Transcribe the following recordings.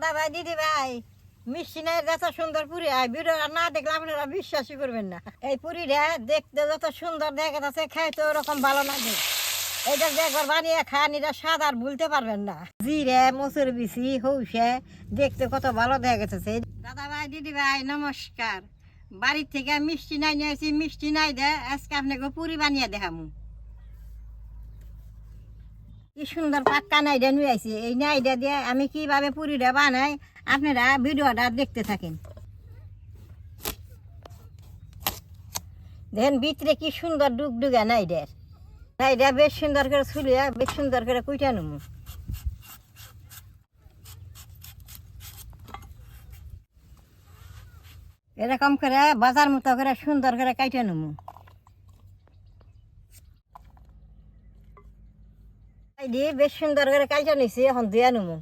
দাদা ভাই দিদি ভাই মিষ্টি নাই যত সুন্দর পুরি হয় ভিডিও না দেখলে আপনারা বিশ্বাসই করবেন না। এই পুরিটা দেখতে যত সুন্দর দেখা যাচ্ছে খাইতে ওরকম ভালো লাগে। এটা যে একবার বানিয়ে খান এটা স্বাদ আর ভুলতে পারবেন না। জিরে মসুর বিচি হৌসে দেখতে কত ভালো দেখা গেছে। দাদা ভাই দিদি ভাই নমস্কার। বাড়ির থেকে মিষ্টি নাই নিয়ে আসি, মিষ্টি নাই দে আজকে আপনাকে পুরি বানিয়ে দেখামু। কি সুন্দর পাক্কা নাইডা নিয়ে আইছি। এই নাইডা দিয়ে আমি কিভাবে পুরিটা বানাই আপনারা ভিডিওটা দেখতে থাকেন। দেখেন ভিতরে কি সুন্দর ডুগডুগা নাইডার। নাইডা বেশ সুন্দর করে ছুলিয়া বেশ সুন্দর করে কুইটা নেবো। এরকম করে বাজার মতো করে সুন্দর করে কাইটা নেবো। দিয়ে বেশ সুন্দর করে কাইটা নিছি, এখন ধুয়া নেবো।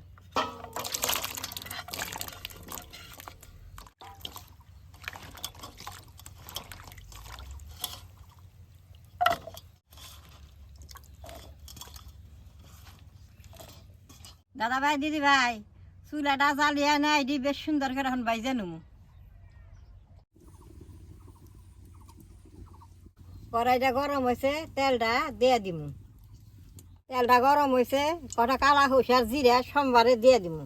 দাদা ভাই দিদি ভাই চুলাটা জ্বালিয়ে নাই দি বেশ সুন্দর করে এখন বাইজে নেবো। কড়াইটা গরম হয়েছে, তেলটা দিয়ে দিব। তেলটা গরম হয়েছে, কটা কালা সরষে আর জিরা সোমবারে দিয়ে দিব।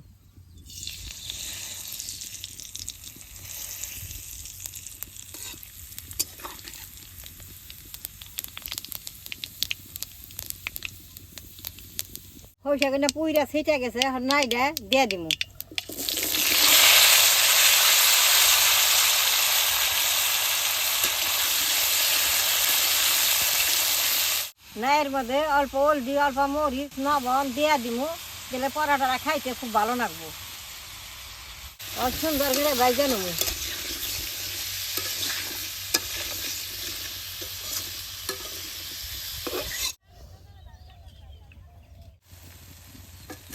সরষে কিন্তু পুইরা ছিটে গেছে, এখন নাইডা দিয়ে দিব। নাইয়ের মধ্যে অল্প হলদি অল্প মরিচ লবণ দিয়ে দিব, দিলে পরাটাটা খাইতে খুব ভালো লাগবো। সুন্দর করে ভাইজে নেব।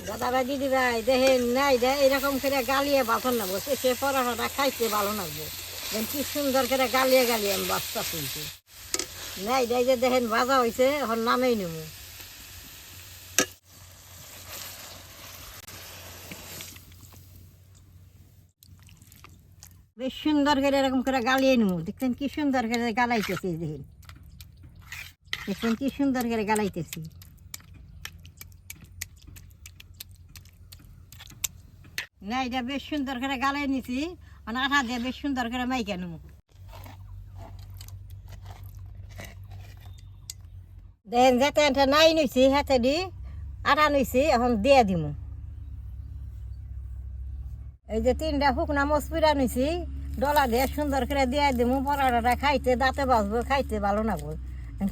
দাদা ভাই দিদি ভাই দেখেন নাইডা এরকম করে গালিয়ে বাসন নেবো, সে পরাটাটা খাইতে ভালো লাগবো। কি সুন্দর করে গালিয়ে গালিয়ে আমি বাচ্চা শুনছি। নাইডা যে দেখেন ভাজা হয়েছে, এখন নামেই নেব। বেশ সুন্দর করে এরকম করে গালিয়ে নেব। দেখছেন কি সুন্দর করে গালাইতেছি, দেখেন দেখছেন কি সুন্দর করে গালাইতেছি। না এটা বেশ সুন্দর করে গালাই নিছি, আঠা দিয়ে বেশ সুন্দর করে মাইকে নেব। দেখেন যাতে নাই নিছি হাতে দি আটা নিছি, এখন দিয়ে দিব। এই যে 3টা শুকনা মরিচ পুরা নিছি, ডলা দিয়ে সুন্দর করে দিয়ে দিব। পরাটাটা খাইতে দাঁতে বাজবো, খাইতে ভালো লাগবো।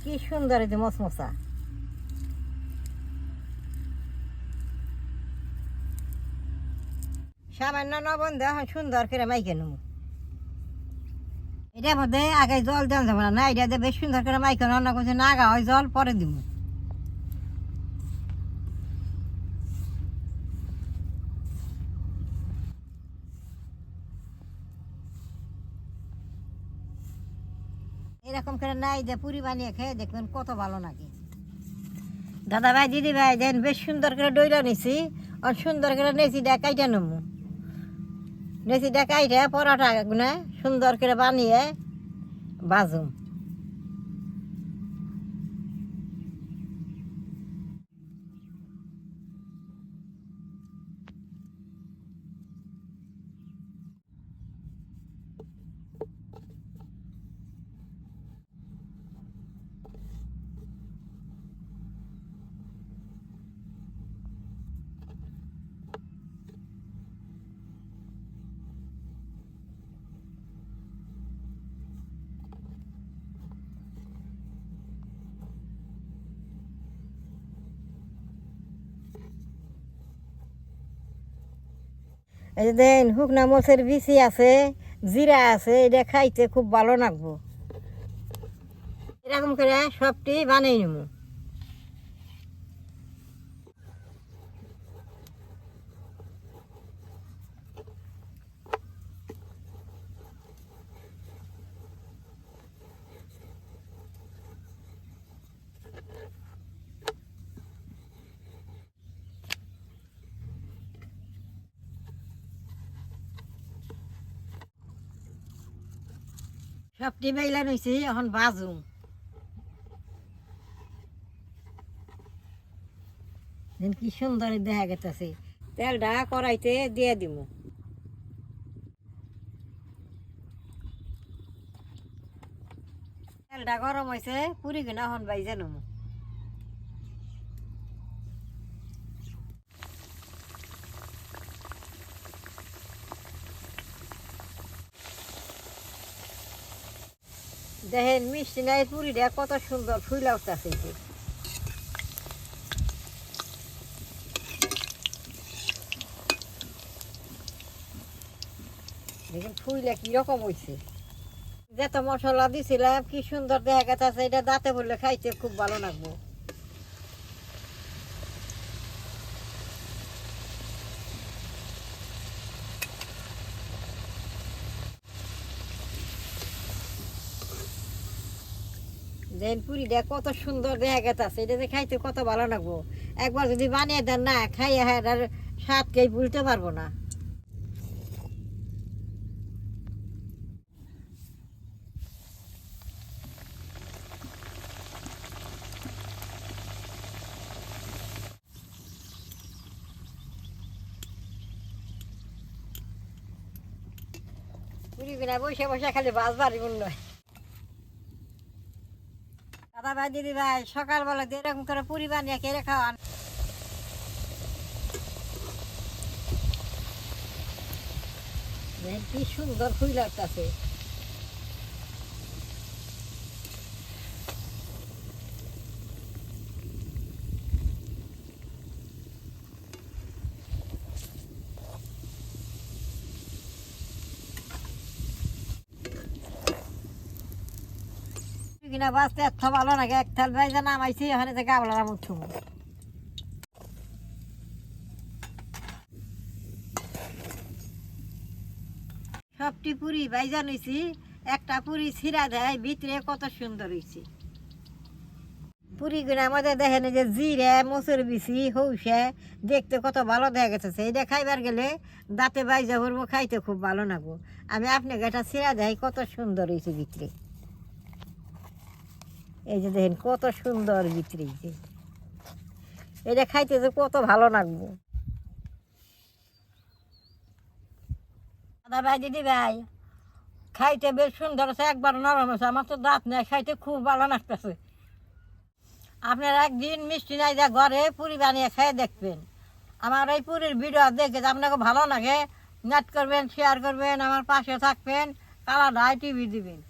কি সুন্দর এই যে মচমচা। সামান্য লবণ দিয়ে এখন সুন্দর করে মাইকে নেব। এটার মধ্যে আগে জল দেওয়া যাবে না, এটা দিয়ে বেশ সুন্দর করে মাইকে রান্না করছে। না গা হয় জল পরে দিব। এরকম করে নাই যে পুরি বানিয়ে খেয়ে দেখবেন কত ভালো লাগে। দাদা ভাই দিদি ভাই দেন বেশ সুন্দর করে ডইলা নিছি, আর সুন্দর করে নেচিটা কাইটা নেবো। নেচিটা কাইটে পরোটা গুনে সুন্দর করে বানিয়ে ভাজুম। এই যে দেন শুকনা মরিচের বিচি আছে, জিরা আছে, এটা খাইতে খুব ভালো লাগবো। এরকম করে সবটি বানিয়ে নেব। সবটি বেইলা নিছি, এখন বাজুম। কি সুন্দর দেখা গেছে। তেলটা কড়াইতে দিয়ে দিব। তেলটা গরম হয়েছে, পুরি গুনা এখন বাইজে নেব। দেখেন মিষ্টি নাই পুরিটা কত সুন্দর ফুইলা উঠতেছে। দেখেন ফুইলা কিরকম হয়েছে। যত মশলা দিছিলাম কি সুন্দর দেখা গেছে। এটা দাঁতে বললে খাইতে খুব ভালো লাগবো। দেন পুরিটা কত সুন্দর দেখা গেছে। এটা যে খাইতে কত ভালো লাগবো। একবার যদি বানিয়ে দেন না, খাইয়ে হ্যাঁ স্বাদ কেই ভুলতে পারবো না। পুরি বিনা বসে বসে খালি বাজবারই মনে হয়। দাদা ভাই, দিদি ভাই, সকালবেলা এরকম করে পুরি বানিয়ে কেড়ে খাওয়ান। কি সুন্দর ফুল লাগতেছে। কিনা বাঁচতে এত ভালো নাকি। এক থাল ভাই যেন নামাইছি, ওখানে থেকে গাবলার মুখ থুমো। সবটি পুরি বাইজা নিছি। একটা পুরি ছিঁড়া দেয়, ভিতরে কত সুন্দর হয়েছে। পুরি গুনার মধ্যে দেখেন যে জিরে, মসুর বিচি, হৌসে দেখতে কত ভালো দেখা গেছে। এটা খাইবার গেলে দাঁতে বাইজা ভরবো, খাইতে খুব ভালো লাগবো। আমি আপনাকে এটা ছিঁড়া দেয়, কত সুন্দর হয়েছে ভিতরে। এই যে দেখেন কত সুন্দর ভিতরে। এটা খাইতে যে কত ভালো লাগবো। দাদা ভাই, দিদি ভাই, খাইতে বেশ সুন্দর আছে, একবার নরম আছে। আমার তো দাঁত নেই, খাইতে খুব ভালো লাগতেছে। আপনারা একদিন মিষ্টি নাই যা ঘরে পুরি বানিয়ে খেয়ে দেখবেন। আমার এই পুরীর ভিডিও দেখে আপনাকে ভালো লাগে, নেট করবেন, শেয়ার করবেন, আমার পাশে থাকবেন, কালা টিভি দিবেন।